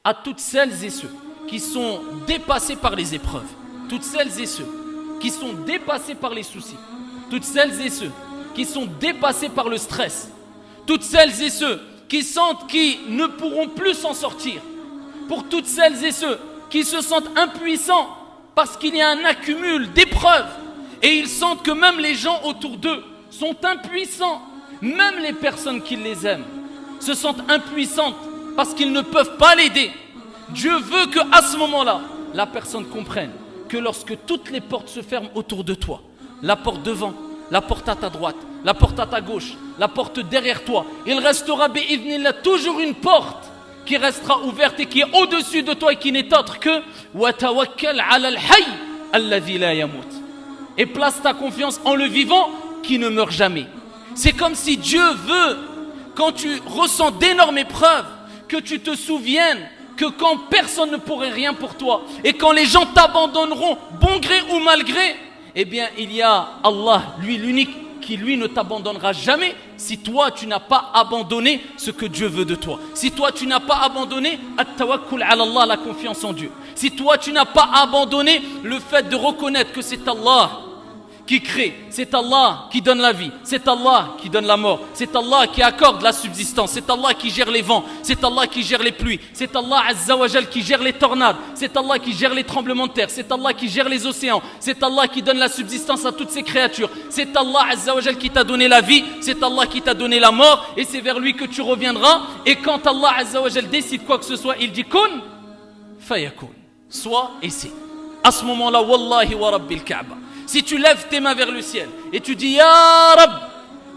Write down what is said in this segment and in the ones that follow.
à toutes celles et ceux qui sont dépassés par les épreuves, toutes celles et ceux qui sont dépassés par les soucis, toutes celles et ceux qui sont dépassés par le stress, toutes celles et ceux qui sentent qu'ils ne pourront plus s'en sortir, pour toutes celles et ceux qui se sentent impuissants parce qu'il y a un accumul d'épreuves et ils sentent que même les gens autour d'eux sont impuissants, même les personnes qui les aiment se sentent impuissantes parce qu'ils ne peuvent pas l'aider. Dieu veut qu'à ce moment-là, la personne comprenne que lorsque toutes les portes se ferment autour de toi, la porte devant, la porte à ta droite, la porte à ta gauche, la porte derrière toi, il restera bi'idhnillah toujours une porte qui restera ouverte et qui est au-dessus de toi et qui n'est autre que wa tawakkal 'ala al-hayy alladhi la yamut. Et place ta confiance en le vivant qui ne meurt jamais. C'est comme si Dieu veut, quand tu ressens d'énormes épreuves, que tu te souviennes que quand personne ne pourrait rien pour toi et quand les gens t'abandonneront, bon gré ou mal gré, eh bien il y a Allah, lui l'unique, qui lui ne t'abandonnera jamais si toi tu n'as pas abandonné ce que Dieu veut de toi. Si toi tu n'as pas abandonné at-tawakkul 'ala Allah, la confiance en Dieu. Si toi tu n'as pas abandonné le fait de reconnaître que c'est Allah qui crée, c'est Allah qui donne la vie, c'est Allah qui donne la mort, c'est Allah qui accorde la subsistance, c'est Allah qui gère les vents, c'est Allah qui gère les pluies, c'est Allah Azza wa Jal qui gère les tornades, c'est Allah qui gère les tremblements de terre, c'est Allah qui gère les océans, c'est Allah qui donne la subsistance à toutes ces créatures, c'est Allah Azza wa Jal qui t'a donné la vie, c'est Allah qui t'a donné la mort et c'est vers lui que tu reviendras. Et quand Allah Azza wa Jal décide quoi que ce soit, il dit kun fayakun, soit et c'est. À ce moment-là, wallahi wa rabbil Kaaba, si tu lèves tes mains vers le ciel et tu dis Ya Rab,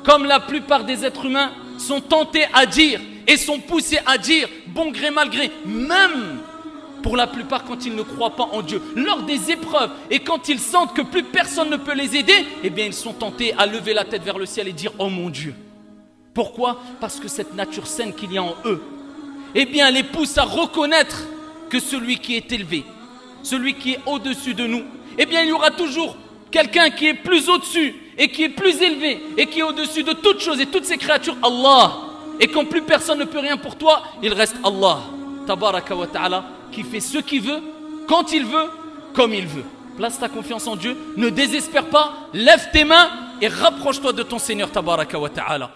comme la plupart des êtres humains sont tentés à dire et sont poussés à dire, bon gré mal gré, même pour la plupart quand ils ne croient pas en Dieu, lors des épreuves et quand ils sentent que plus personne ne peut les aider, eh bien ils sont tentés à lever la tête vers le ciel et dire oh mon Dieu. Pourquoi? Parce que cette nature saine qu'il y a en eux, eh bien les pousse à reconnaître que celui qui est élevé, celui qui est au-dessus de nous, eh bien il y aura toujours quelqu'un qui est plus au-dessus et qui est plus élevé et qui est au-dessus de toutes choses et toutes ces créatures, Allah. Et quand plus personne ne peut rien pour toi, il reste Allah, tabaraka wa ta'ala, qui fait ce qu'il veut, quand il veut, comme il veut. Place ta confiance en Dieu, ne désespère pas, lève tes mains et rapproche-toi de ton Seigneur, tabaraka wa ta'ala.